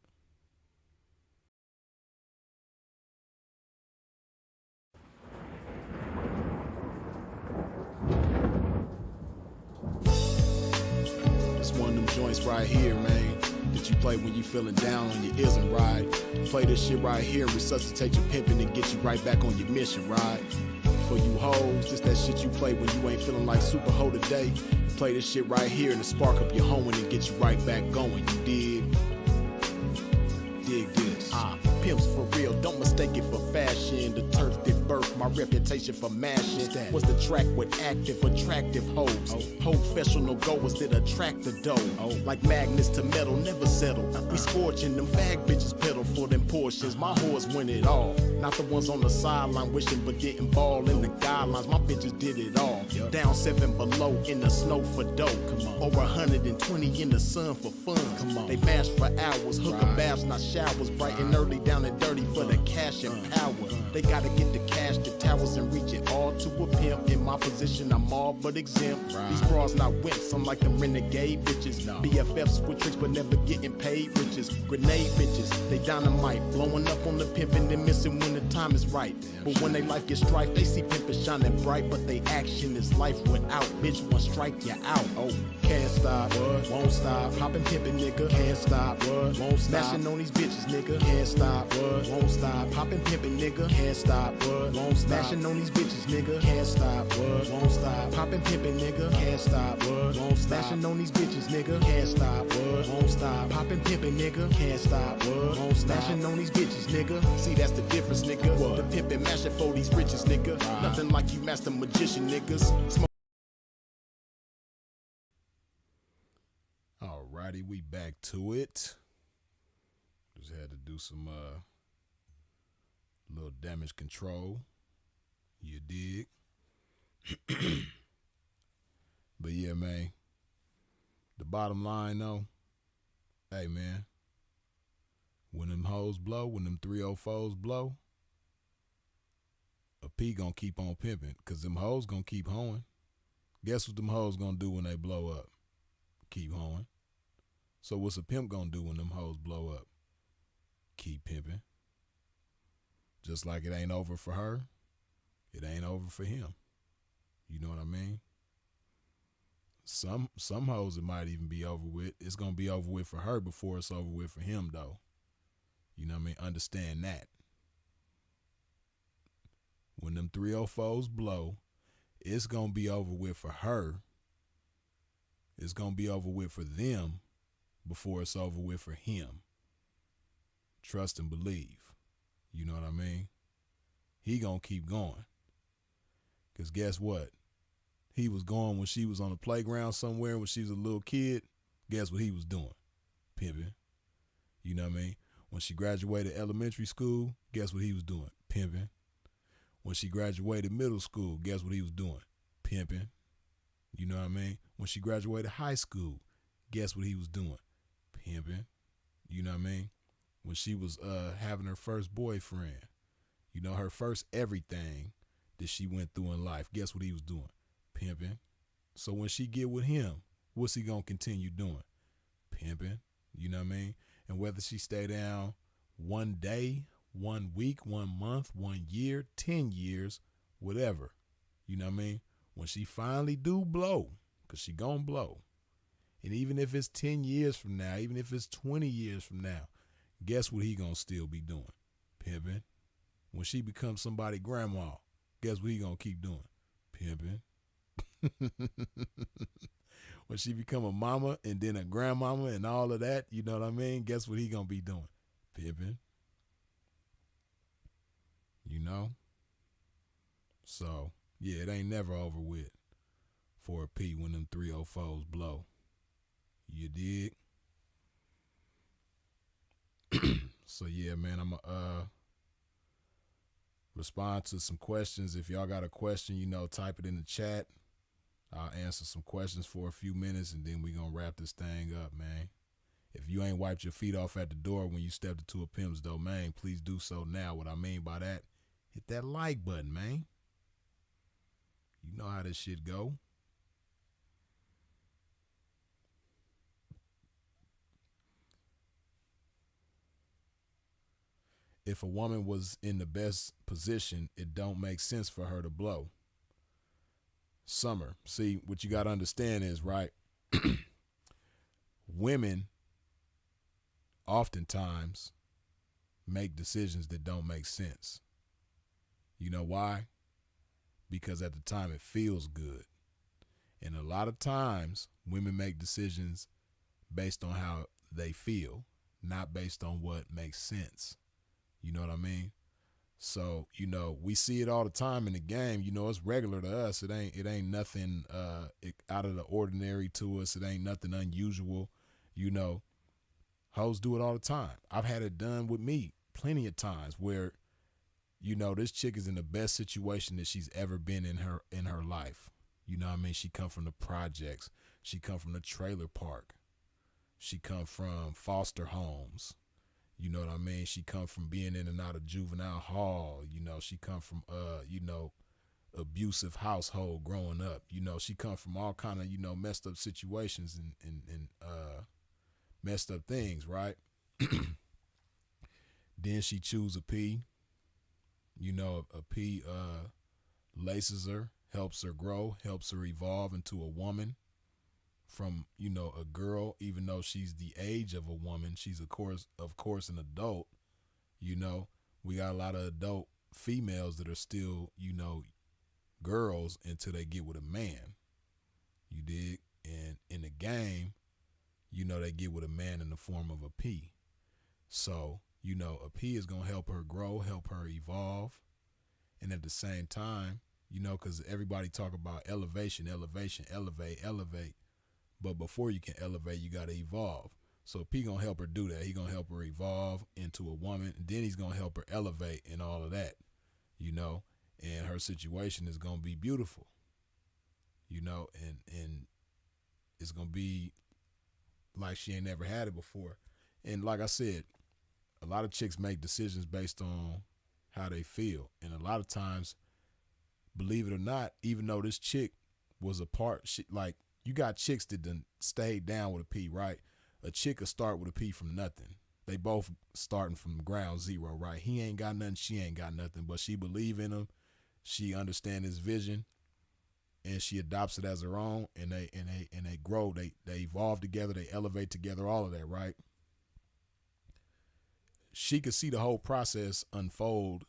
It's one of them joints right here, man, that you play when you feeling down on your ism, right? Play this shit right here and resuscitate your pimping and get you right back on your mission, right? For you hoes, this that shit you play when you ain't feeling like super hoe today. Play this shit right here and spark up your hoeing and get you right back going, you dig? Dig this. Pimps for real, don't mistake it for fashion. The turf that birthed my reputation for mashing was the track with active, attractive hoes. Professional goers that attract the dough. Like magnets to metal, never settle. We scorching them fag bitches pedal for them portions. My whores win it all. Not the ones on the sideline wishing but didn't ball in the guidelines. My bitches did it all. Down 7 below in the snow for dough. Over 120 in the sun for fun. They bash for hours, hooker baths, not showers. Bright and early, down and dirty for the cash and power. They gotta get the cash, the towers, and reach it all to a pimp. In my position, I'm all but exempt. These bras not wimps, I'm like them renegade bitches. BFFs with tricks but never getting paid riches. Grenade bitches, they dynamite, blowing up on the pimpin' and missing when the time is right. But when they life gets strife, they see pimpin' shining bright, but they action is life without. Bitch, one strike you out. Can't stop, won't stop. Hoppin' pimpin' nigga, can't stop, won't stop. Smashing on these bitches, nigga, can't stop, won't stop. Hoppin' pimpin' nigga, can't stop, won't stop. Smashing on these bitches, nigga, can't stop, won't stop. Hoppin' pimpin' nigga, can't stop, won't stop. Smashing on these bitches, nigga, can't stop, won't stop. Hoppin' pimpin' nigga, can't stop, won't stop. Smashing on these bitches, nigga. See, that's the difference, nigga. The pimpin' mashin' for these riches, nigga. Nothing like you master magician, niggas. Alrighty, we back to it. Just had to do some little damage control. You dig? But yeah, man. The bottom line though, hey man, when them hoes blow, when them 304's blow, a P gonna keep on pimping, cause them hoes gonna keep hoeing. Guess what them hoes gonna do when they blow up? Keep hoeing. So what's a pimp gonna do when them hoes blow up? Keep pimping. Just like it ain't over for her, it ain't over for him. You know what I mean? Some hoes it might even be over with. It's gonna be over with for her before it's over with for him though. You know what I mean? Understand that. When them 304's blow, it's gonna be over with for her. It's gonna be over with for them before it's over with for him. Trust and believe. You know what I mean? He gonna keep going. Cause guess what? He was going when she was on the playground somewhere when she was a little kid. Guess what he was doing? Pimping. You know what I mean? When she graduated elementary school, guess what he was doing? Pimping. When she graduated middle school, guess what he was doing? Pimping. You know what I mean? When she graduated high school, guess what he was doing? Pimping. You know what I mean? When she was having her first boyfriend, you know, her first everything that she went through in life, guess what he was doing? Pimping. So when she get with him, what's he gonna continue doing? Pimping. You know what I mean? And whether she stay down 1 day, 1 week, 1 month, 1 year, 10 years, whatever. You know what I mean? When she finally do blow, because she gonna blow, and even if it's 10 years from now, even if it's 20 years from now, guess what he gonna still be doing? Pimping. When she becomes somebody grandma, guess what he gonna keep doing? Pimping. When she become a mama and then a grandmama and all of that, you know what I mean? Guess what he gonna be doing? Pimping. You know? So, yeah, it ain't never over with for a P when them 304's blow. You dig? So, yeah, man, I'm going to respond to some questions. If y'all got a question, you know, type it in the chat. I'll answer some questions for a few minutes, and then we going to wrap this thing up, man. If you ain't wiped your feet off at the door when you stepped into a pimp's domain, please do so now. What I mean by that, hit that like button, man. You know how this shit go. If a woman was in the best position, it don't make sense for her to blow. Summer, see, what you got to understand is, right, women oftentimes make decisions that don't make sense. You know why? Because at the time it feels good. And a lot of times women make decisions based on how they feel, not based on what makes sense. You know what I mean? So, we see it all the time in the game. It's regular to us. It ain't nothing out of the ordinary to us. It ain't nothing unusual. You know, hoes do it all the time. I've had it done with me plenty of times where, this chick is in the best situation that she's ever been in her life. You know what I mean? She come from the projects. She come from the trailer park. She come from foster homes. You know what I mean? She come from being in and out of juvenile hall. She come from abusive household growing up. She come from all kind of, messed up situations and messed up things, right? Then she choose a P. A P laces her, helps her grow, helps her evolve into a woman from, a girl, even though she's the age of a woman. She's of course an adult. We got a lot of adult females that are still, girls until they get with a man. You dig? And in the game, they get with a man in the form of a P. So, a P is going to help her grow, help her evolve. And at the same time, because everybody talk about elevation, elevate. But before you can elevate, you got to evolve. So P going to help her do that. He going to help her evolve into a woman. And then he's going to help her elevate and all of that, and her situation is going to be beautiful, and it's going to be like she ain't never had it before. And like I said, a lot of chicks make decisions based on how they feel. And a lot of times, believe it or not, even though this chick was a part, like you got chicks that done stayed down with a P, right? A chick will start with a P from nothing. They both starting from ground zero, right? He ain't got nothing, she ain't got nothing, but she believe in him. She understand his vision, and she adopts it as her own. And they grow. They evolve together. They elevate together. All of that, right? She could see the whole process unfold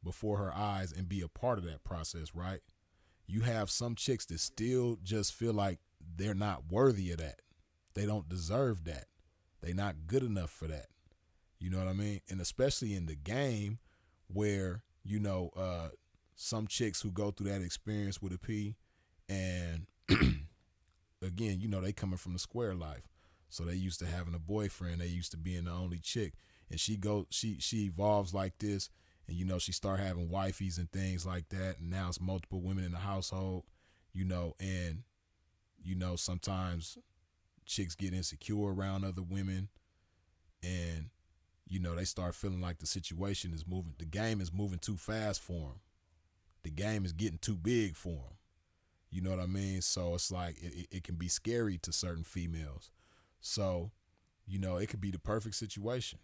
before her eyes and be a part of that process, right? You have some chicks that still just feel like they're not worthy of that. They don't deserve that. They're not good enough for that. You know what I mean? And especially in the game where, some chicks who go through that experience with a P, and again, they coming from the square life. So they used to having a boyfriend. They used to being the only chick. And she evolves like this, and she start having wifeys and things like that, and now it's multiple women in the household, and sometimes chicks get insecure around other women, and they start feeling like the situation is moving, the game is moving too fast for them. The game is getting too big for them. You know what I mean? So it's like it can be scary to certain females. So, it could be the perfect situation.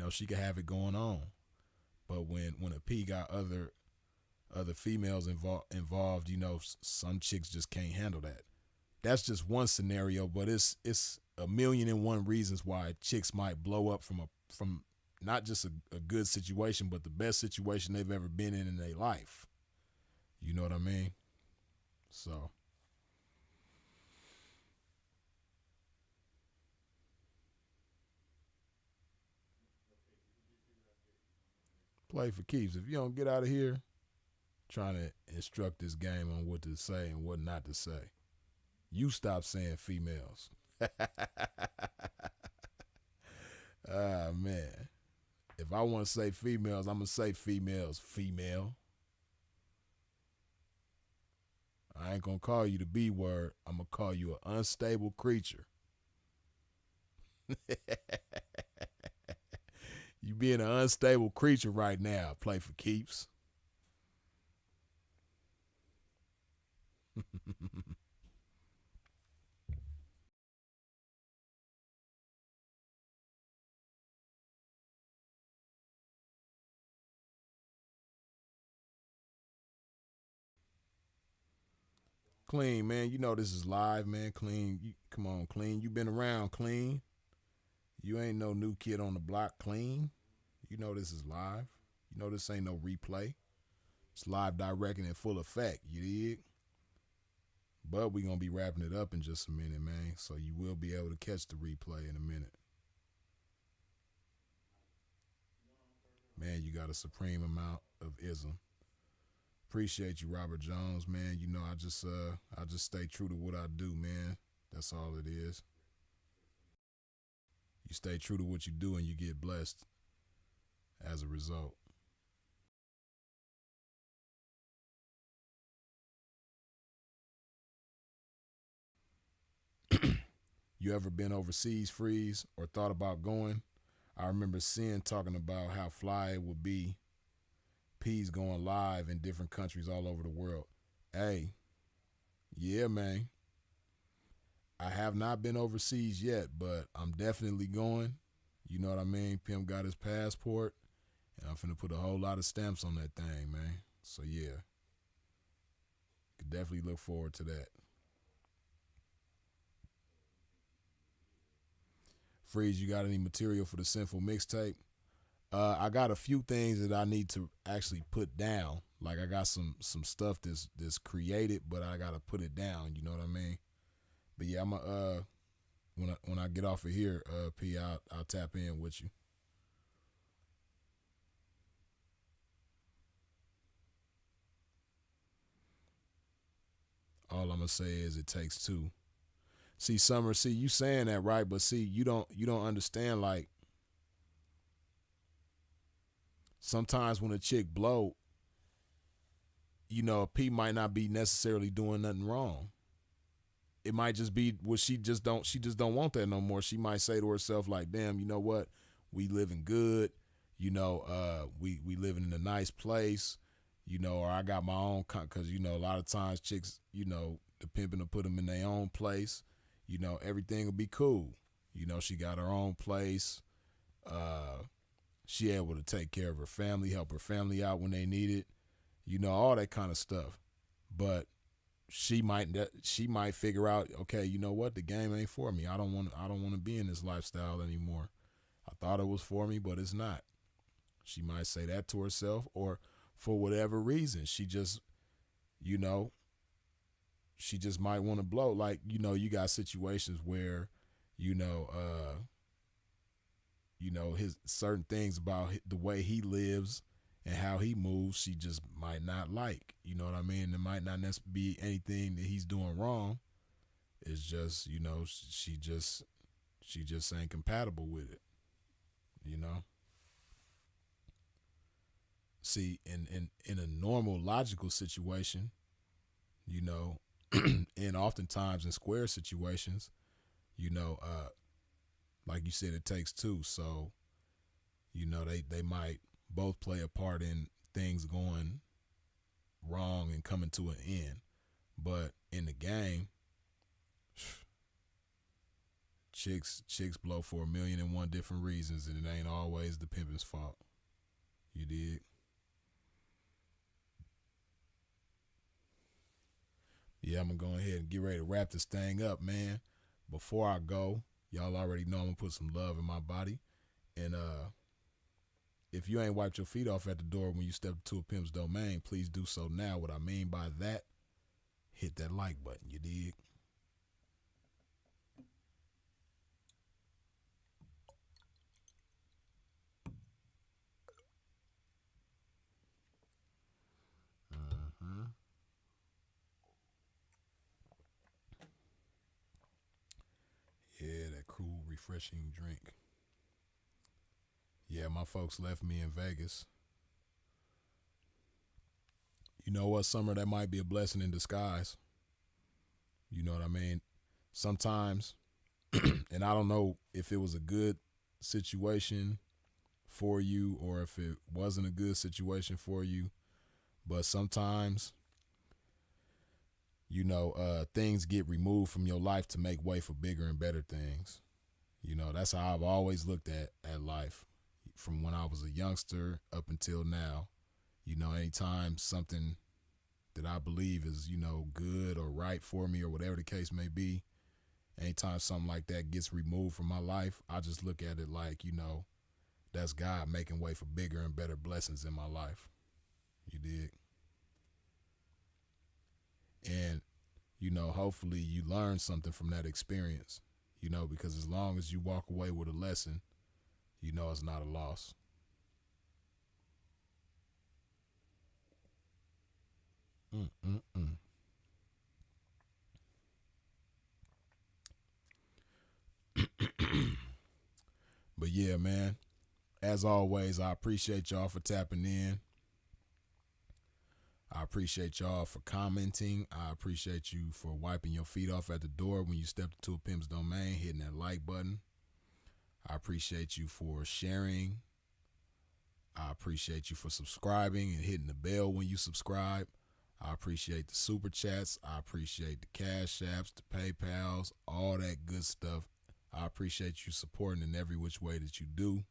She could have it going on. But when a P got other females involved, some chicks just can't handle that. That's just one scenario, but it's a million and one reasons why chicks might blow up from not just a good situation, but the best situation they've ever been in their life. You know what I mean? So. Play for keeps. If you don't get out of here trying to instruct this game on what to say and what not to say, you stop saying females. Ah, man. If I want to say females, I'm going to say females. Female. I ain't going to call you the B word. I'm going to call you an unstable creature. You being an unstable creature right now. Play for keeps. Clean, man. This is live, man. Clean. Come on, Clean. You been around, Clean. You ain't no new kid on the block, Clean. This is live. This ain't no replay. It's live, direct, and in full effect. You dig? But we going to be wrapping it up in just a minute, man. So you will be able to catch the replay in a minute. Man, you got a supreme amount of ism. Appreciate you, Robert Jones, man. You know, I just stay true to what I do, man. That's all it is. You stay true to what you do and you get blessed as a result. You ever been overseas, Freeze, or thought about going? I remember seeing talking about how fly it would be, P's going live in different countries all over the world. Hey, yeah, man. I have not been overseas yet, but I'm definitely going. You know what I mean? Pim got his passport, and I'm finna put a whole lot of stamps on that thing, man. So yeah, could definitely look forward to that. Freeze, you got any material for the Sinful mixtape? I got a few things that I need to actually put down. Like I got some stuff that's created, but I gotta put it down. You know what I mean? But yeah, I'm when I get off of here, P, I'll tap in with you. All I'm gonna say is it takes two. See, Summer, see you saying that right, but see you don't understand. Like sometimes when a chick blow, you know, a P might not be necessarily doing nothing wrong. It might just be well, she just don't want that no more. She might say to herself like, "Damn, you know what? We living good. You know, we living in a nice place. You know, or I got my own because you know a lot of times chicks, you know, the pimping to put them in their own place. You know, everything will be cool. You know, she got her own place. Uh, she able to take care of her family, help her family out when they need it. You know, all that kind of stuff. But she might figure out, okay, you know what, the game ain't for me. I don't want to be in this lifestyle anymore. I thought it was for me, but it's not. She might say that to herself, or for whatever reason, you know, she just might want to blow. Like, you know, you got situations where, you know, his certain things about the way he lives and how he moves, she just might not like. You know what I mean? It might not necessarily be anything that he's doing wrong. It's just, you know, she just ain't compatible with it. You know. See, in a normal logical situation, you know, and oftentimes in square situations, you know, like you said, it takes two. So, you know, they might both play a part in things going wrong and coming to an end. But in the game, chicks blow for a million and one different reasons, and it ain't always the pimpin's fault. You did. Yeah, I'm gonna go ahead and get ready to wrap this thing up, man. Before I go, y'all already know I'm gonna put some love in my body. And if you ain't wiped your feet off at the door when you step to a pimp's domain, please do so now. What I mean by that, hit that like button. You dig? Uh-huh. Yeah, that cool, refreshing drink. Yeah, my folks left me in Vegas. You know what, Summer? That might be a blessing in disguise. You know what I mean? Sometimes, and I don't know if it was a good situation for you or if it wasn't a good situation for you, but sometimes, you know, things get removed from your life to make way for bigger and better things. You know, that's how I've always looked at life from when I was a youngster up until now. You know, anytime something that I believe is, you know, good or right for me or whatever the case may be, anytime something like that gets removed from my life, I just look at it like, you know, that's God making way for bigger and better blessings in my life. You dig? And, you know, hopefully you learn something from that experience, you know, because as long as you walk away with a lesson, you know it's not a loss. Mm-mm-mm. But yeah, man, as always, I appreciate y'all for tapping in. I appreciate y'all for commenting. I appreciate you for wiping your feet off at the door when you stepped into a pimp's domain, hitting that like button. I appreciate you for sharing. I appreciate you for subscribing and hitting the bell when you subscribe. I appreciate the super chats. I appreciate the cash apps, the PayPals, all that good stuff. I appreciate you supporting in every which way that you do.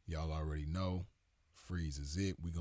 Y'all already know. Freeze is it. We gonna